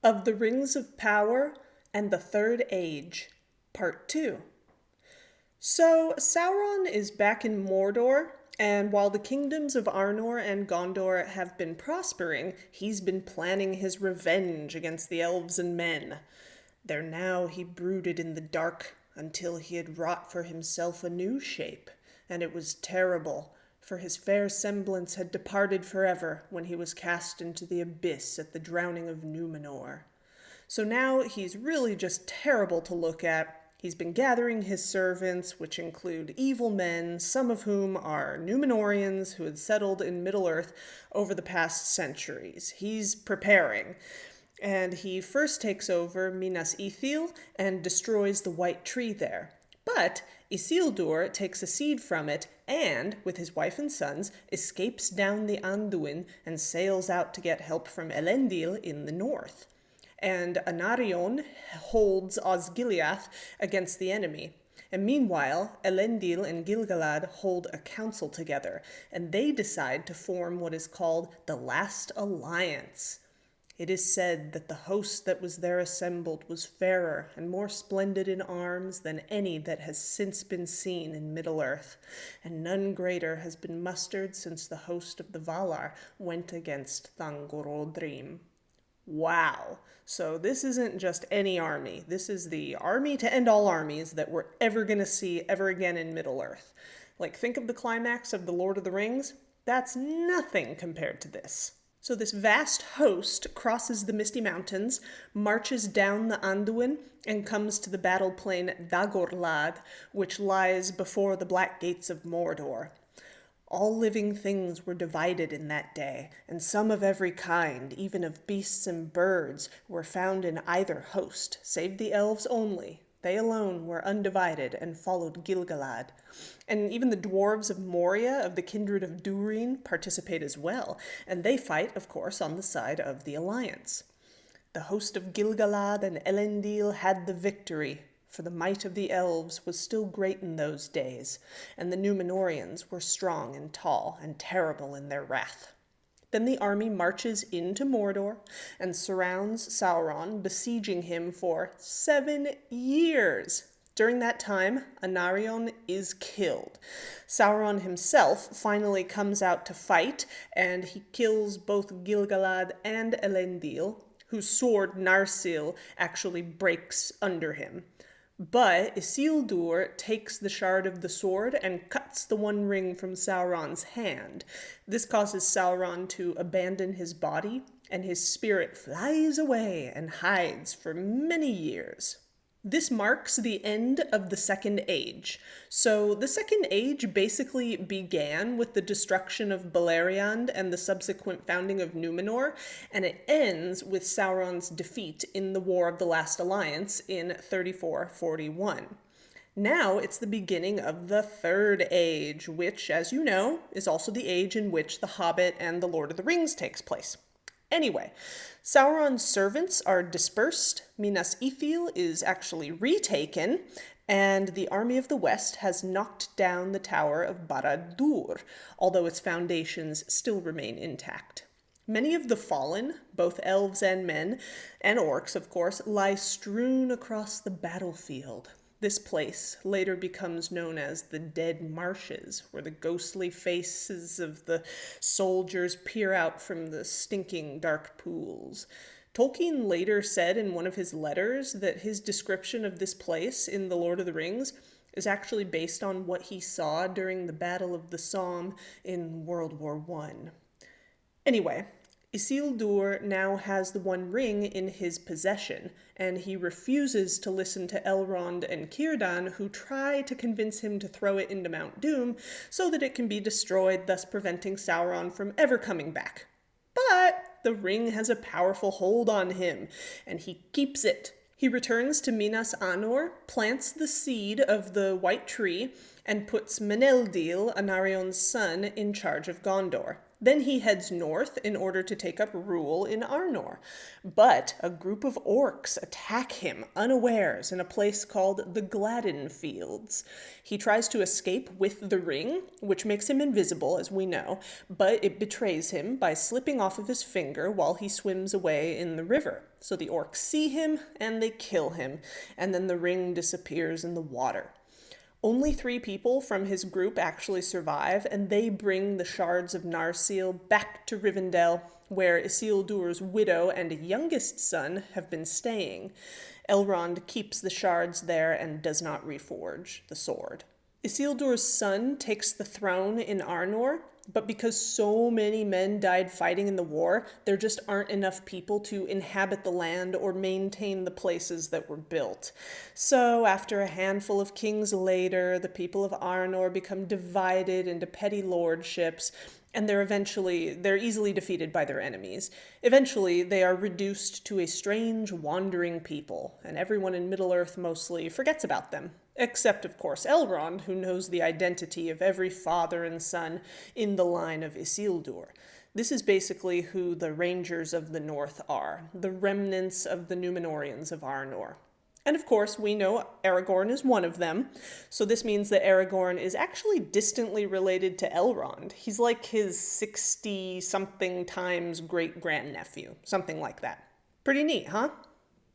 Of the Rings of Power and the Third Age, Part 2. So, Sauron is back in Mordor, and while the kingdoms of Arnor and Gondor have been prospering, he's been planning his revenge against the elves and men. There now he brooded in the dark until he had wrought for himself a new shape, and it was terrible, for his fair semblance had departed forever when he was cast into the abyss at the drowning of Numenor. So now he's really just terrible to look at. He's been gathering his servants, which include evil men, some of whom are Numenorians who had settled in Middle-earth over the past centuries. He's preparing. And he first takes over Minas Ithil and destroys the white tree there. But Isildur takes a seed from it and, with his wife and sons, escapes down the Anduin and sails out to get help from Elendil in the north. And Anarion holds Osgiliath against the enemy. And meanwhile, Elendil and Gil-galad hold a council together, and they decide to form what is called the Last Alliance. It is said that the host that was there assembled was fairer and more splendid in arms than any that has since been seen in Middle-earth, and none greater has been mustered since the host of the Valar went against Thangorodrim. Wow. So this isn't just any army. This is the army to end all armies that we're ever going to see ever again in Middle-earth. Like, think of the climax of The Lord of the Rings. That's nothing compared to this. So this vast host crosses the Misty Mountains, marches down the Anduin, and comes to the battle plain Dagorlad, which lies before the Black Gates of Mordor. All living things were divided in that day, and some of every kind, even of beasts and birds, were found in either host, save the elves only. They alone were undivided and followed Gil-galad. And even the dwarves of Moria of the kindred of Durin participate as well, and they fight, of course, on the side of the Alliance. The host of Gil-galad and Elendil had the victory, for the might of the elves was still great in those days, and the Numenorians were strong and tall and terrible in their wrath. Then the army marches into Mordor and surrounds Sauron, besieging him for 7 years. During that time, Anarion is killed. Sauron himself finally comes out to fight, and he kills both Gil-galad and Elendil, whose sword Narsil actually breaks under him. But Isildur takes the shard of the sword and cuts the one ring from Sauron's hand. This causes Sauron to abandon his body, and his spirit flies away and hides for many years. This marks the end of the Second Age. So the Second Age basically began with the destruction of Beleriand and the subsequent founding of Numenor, and it ends with Sauron's defeat in the War of the Last Alliance in 3441. Now it's the beginning of the Third Age, which, as you know, is also the age in which The Hobbit and The Lord of the Rings takes place. Anyway, Sauron's servants are dispersed, Minas Ithil is actually retaken, and the army of the west has knocked down the tower of Barad-dûr, although its foundations still remain intact. Many of the fallen, both elves and men, and orcs, of course, lie strewn across the battlefield. This place later becomes known as the Dead Marshes, where the ghostly faces of the soldiers peer out from the stinking dark pools. Tolkien later said in one of his letters that his description of this place in The Lord of the Rings is actually based on what he saw during the Battle of the Somme in World War I. Anyway, Isildur now has the One Ring in his possession, and he refuses to listen to Elrond and Círdan, who try to convince him to throw it into Mount Doom so that it can be destroyed, thus preventing Sauron from ever coming back. But the ring has a powerful hold on him, and he keeps it. He returns to Minas Anor, plants the seed of the White Tree, and puts Meneldil, Anarion's son, in charge of Gondor. Then he heads north in order to take up rule in Arnor. But a group of orcs attack him unawares in a place called the Gladden Fields. He tries to escape with the ring, which makes him invisible, as we know, but it betrays him by slipping off of his finger while he swims away in the river. So the orcs see him and they kill him, and then the ring disappears in the water. Only 3 people from his group actually survive, and they bring the shards of Narsil back to Rivendell, where Isildur's widow and youngest son have been staying. Elrond keeps the shards there and does not reforge the sword. Isildur's son takes the throne in Arnor, but because so many men died fighting in the war, there just aren't enough people to inhabit the land or maintain the places that were built. So, after a handful of kings later, the people of Arnor become divided into petty lordships, and they're easily defeated by their enemies. Eventually, they are reduced to a strange, wandering people, and everyone in Middle-earth mostly forgets about them. Except, of course, Elrond, who knows the identity of every father and son in the line of Isildur. This is basically who the Rangers of the North are, the remnants of the Númenóreans of Arnor. And of course, we know Aragorn is one of them, so this means that Aragorn is actually distantly related to Elrond. He's like his 60-something times great-grandnephew, something like that. Pretty neat, huh?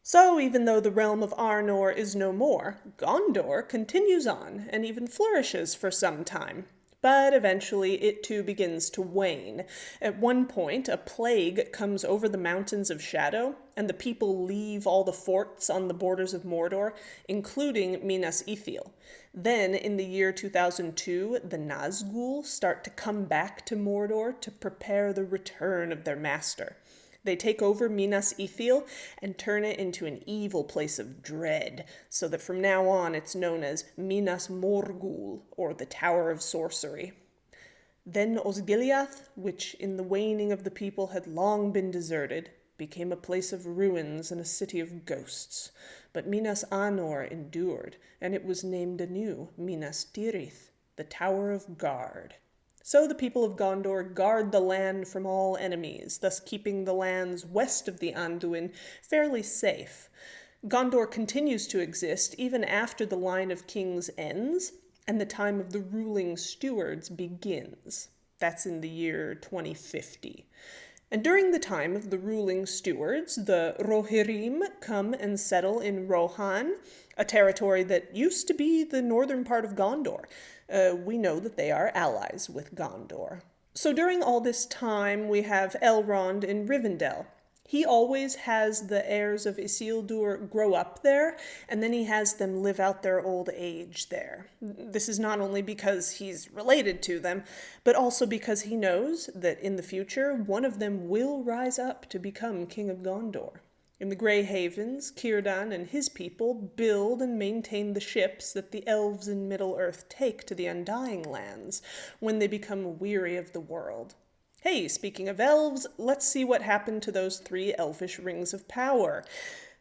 So, even though the realm of Arnor is no more, Gondor continues on and even flourishes for some time. But eventually it too begins to wane. At one point, a plague comes over the Mountains of Shadow, and the people leave all the forts on the borders of Mordor, including Minas Ithil. Then, in the year 2002, the Nazgûl start to come back to Mordor to prepare the return of their master. They take over Minas Ithil and turn it into an evil place of dread, so that from now on it's known as Minas Morgul, or the Tower of Sorcery. Then Osgiliath, which in the waning of the people had long been deserted, became a place of ruins and a city of ghosts. But Minas Anor endured, and it was named anew Minas Tirith, the Tower of Guard. So the people of Gondor guard the land from all enemies, thus keeping the lands west of the Anduin fairly safe. Gondor continues to exist even after the line of kings ends, and the time of the ruling stewards begins. That's in the year 2050. And during the time of the ruling stewards, the Rohirrim come and settle in Rohan, a territory that used to be the northern part of Gondor. We know that they are allies with Gondor. So during all this time, we have Elrond in Rivendell. He always has the heirs of Isildur grow up there, and then he has them live out their old age there. This is not only because he's related to them, but also because he knows that in the future, one of them will rise up to become King of Gondor. In the Grey Havens, Círdan and his people build and maintain the ships that the elves in Middle-earth take to the Undying Lands when they become weary of the world. Hey, speaking of elves, let's see what happened to those 3 elfish rings of power.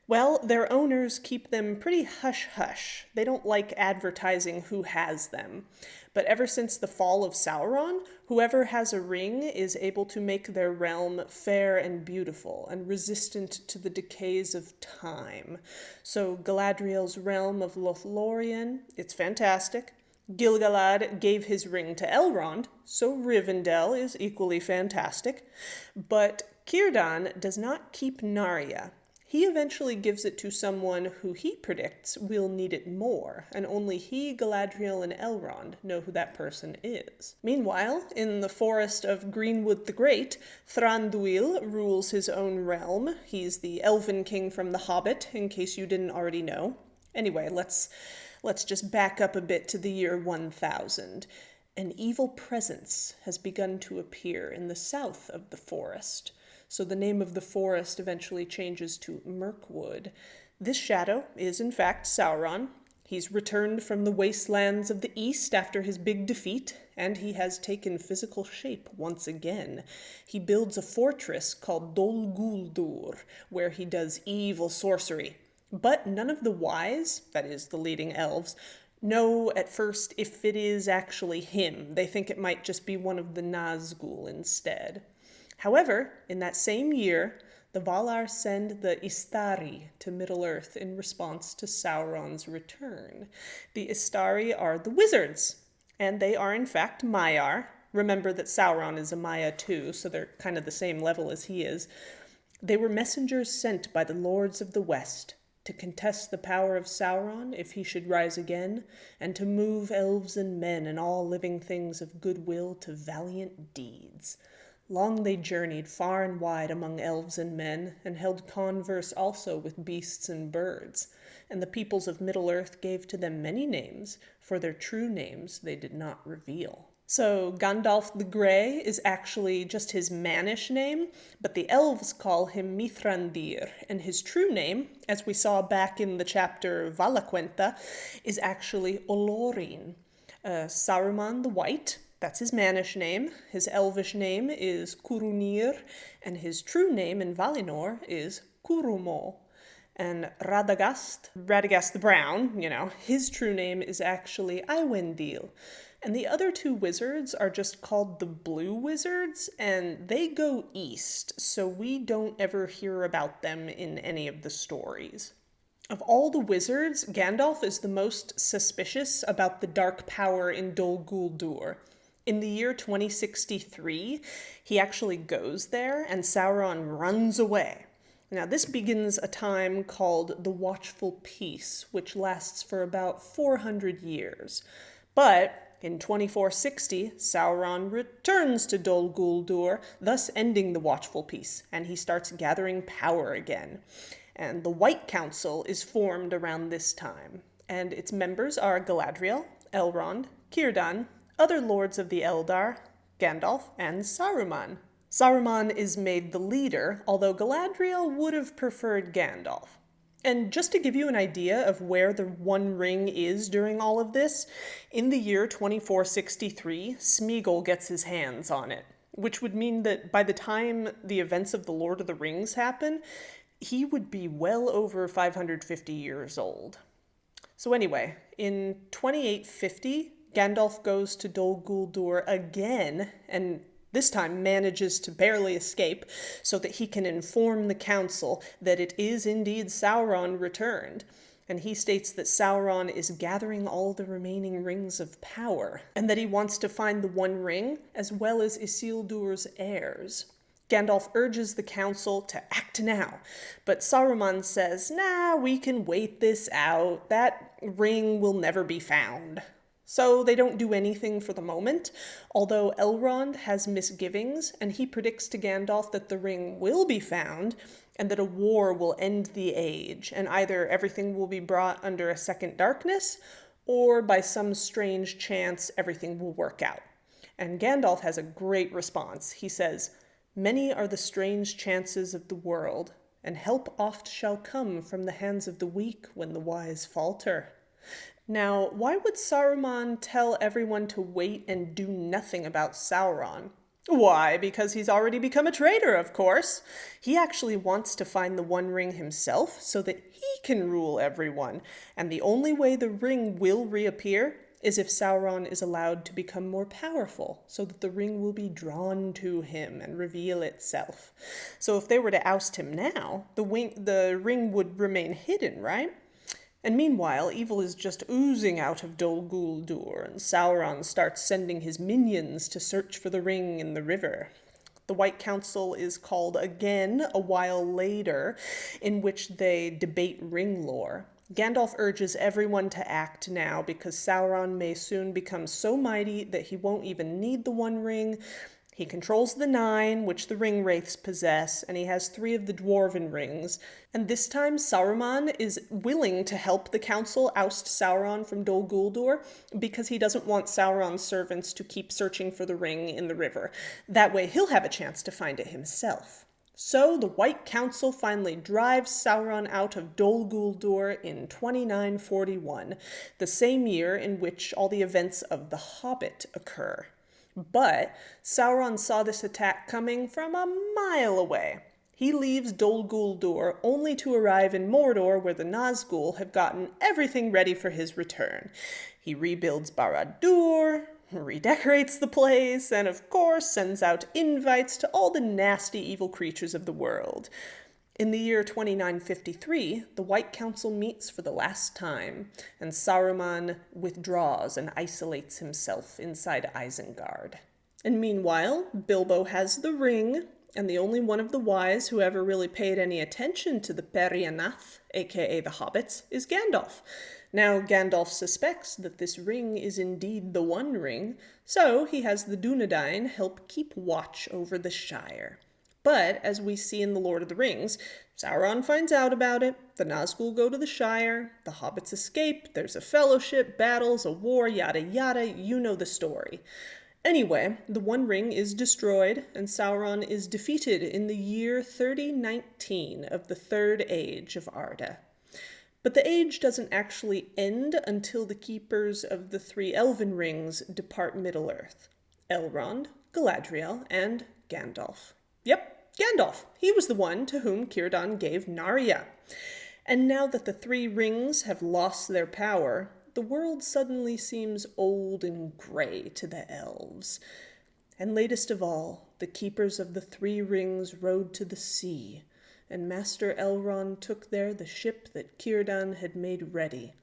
Well, their owners keep them pretty hush-hush. They don't like advertising who has them. But ever since the fall of Sauron, whoever has a ring is able to make their realm fair and beautiful and resistant to the decays of time. So Galadriel's realm of Lothlorien, it's fantastic. Gil-galad gave his ring to Elrond, so Rivendell is equally fantastic. But Círdan does not keep Narya. He eventually gives it to someone who he predicts will need it more, and only he, Galadriel, and Elrond know who that person is. Meanwhile, in the forest of Greenwood the Great, Thranduil rules his own realm. He's the elven king from The Hobbit, in case you didn't already know. Anyway, let's just back up a bit to the year 1000. An evil presence has begun to appear in the south of the forest. So the name of the forest eventually changes to Mirkwood. This shadow is, in fact, Sauron. He's returned from the wastelands of the east after his big defeat, and he has taken physical shape once again. He builds a fortress called Dol Guldur, where he does evil sorcery. But none of the wise, that is, the leading elves, know at first if it is actually him. They think it might just be one of the Nazgul instead. However, in that same year, the Valar send the Istari to Middle-earth in response to Sauron's return. The Istari are the wizards, and they are in fact Maiar. Remember that Sauron is a Maia too, so they're kind of the same level as he is. They were messengers sent by the lords of the West to contest the power of Sauron if he should rise again, and to move elves and men and all living things of goodwill to valiant deeds. Long they journeyed far and wide among elves and men, and held converse also with beasts and birds. And the peoples of Middle-earth gave to them many names, for their true names they did not reveal. So Gandalf the Grey is actually just his mannish name, but the elves call him Mithrandir, and his true name, as we saw back in the chapter Valaquenta, is actually Olorin. Saruman the White, that's his mannish name. His elvish name is Curunir, and his true name in Valinor is Curumo. And Radagast the Brown, his true name is actually Iwendil. And the other two wizards are just called the Blue Wizards, and they go east, so we don't ever hear about them in any of the stories. Of all the wizards, Gandalf is the most suspicious about the dark power in Dol Guldur. In the year 2063, he actually goes there, and Sauron runs away. Now, this begins a time called the Watchful Peace, which lasts for about 400 years. But in 2460, Sauron returns to Dol Guldur, thus ending the Watchful Peace, and he starts gathering power again. And the White Council is formed around this time, and its members are Galadriel, Elrond, Círdan, other lords of the Eldar, Gandalf, and Saruman. Saruman is made the leader, although Galadriel would have preferred Gandalf. And just to give you an idea of where the One Ring is during all of this, in the year 2463, Sméagol gets his hands on it, which would mean that by the time the events of the Lord of the Rings happen, he would be well over 550 years old. So anyway, in 2850, Gandalf goes to Dol Guldur again, and this time manages to barely escape so that he can inform the council that it is indeed Sauron returned. And he states that Sauron is gathering all the remaining rings of power, and that he wants to find the One Ring as well as Isildur's heirs. Gandalf urges the council to act now, but Saruman says, "Nah, we can wait this out. That ring will never be found." So they don't do anything for the moment, although Elrond has misgivings, and he predicts to Gandalf that the ring will be found, and that a war will end the age, and either everything will be brought under a second darkness, or by some strange chance everything will work out. And Gandalf has a great response. He says, "Many are the strange chances of the world, and help oft shall come from the hands of the weak when the wise falter." Now, why would Saruman tell everyone to wait and do nothing about Sauron? Why, because he's already become a traitor, of course. He actually wants to find the One Ring himself so that he can rule everyone, and the only way the ring will reappear is if Sauron is allowed to become more powerful, so that the ring will be drawn to him and reveal itself. So if they were to oust him now, the ring would remain hidden, right? And meanwhile, evil is just oozing out of Dol Guldur, and Sauron starts sending his minions to search for the ring in the river. The White Council is called again a while later, in which they debate ring lore. Gandalf urges everyone to act now, because Sauron may soon become so mighty that he won't even need the One Ring. He controls the 9, which the ring wraiths possess, and he has 3 of the dwarven rings. And this time Saruman is willing to help the council oust Sauron from Dol Guldur, because he doesn't want Sauron's servants to keep searching for the ring in the river. That way he'll have a chance to find it himself. So the White Council finally drives Sauron out of Dol Guldur in 2941, the same year in which all the events of The Hobbit occur. But Sauron saw this attack coming from a mile away. He leaves Dol Guldur only to arrive in Mordor, where the Nazgul have gotten everything ready for his return. He rebuilds Barad-dûr, redecorates the place, and of course sends out invites to all the nasty evil creatures of the world. In the year 2953, the White Council meets for the last time, and Saruman withdraws and isolates himself inside Isengard. And meanwhile, Bilbo has the ring, and the only one of the wise who ever really paid any attention to the Perianath, aka the hobbits, is Gandalf. Now, Gandalf suspects that this ring is indeed the One Ring, so he has the Dunedain help keep watch over the Shire. But, as we see in The Lord of the Rings, Sauron finds out about it, the Nazgul go to the Shire, the hobbits escape, there's a fellowship, battles, a war, yada yada, you know the story. Anyway, the One Ring is destroyed, and Sauron is defeated in the year 3019 of the Third Age of Arda. But the age doesn't actually end until the keepers of the three elven rings depart Middle-earth: Elrond, Galadriel, and Gandalf. Yep, Gandalf. He was the one to whom Círdan gave Narya. And now that the three rings have lost their power, the world suddenly seems old and gray to the elves. And latest of all, the keepers of the three rings rode to the sea, and Master Elrond took there the ship that Círdan had made ready.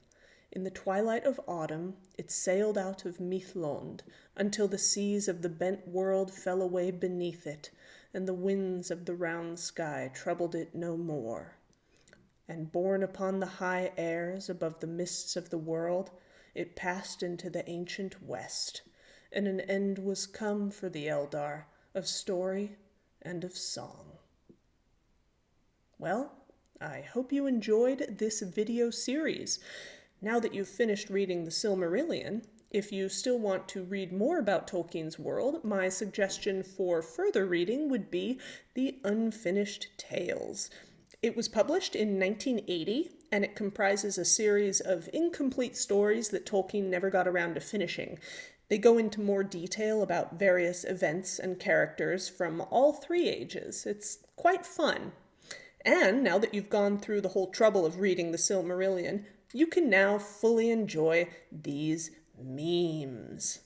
In the twilight of autumn, it sailed out of Mithlond, until the seas of the bent world fell away beneath it, and the winds of the round sky troubled it no more. And borne upon the high airs above the mists of the world, it passed into the ancient west, and an end was come for the Eldar of story and of song. Well, I hope you enjoyed this video series. Now that you've finished reading the Silmarillion, if you still want to read more about Tolkien's world, my suggestion for further reading would be The Unfinished Tales. It was published in 1980, and it comprises a series of incomplete stories that Tolkien never got around to finishing. They go into more detail about various events and characters from all three ages. It's quite fun. And now that you've gone through the whole trouble of reading the Silmarillion, you can now fully enjoy these memes.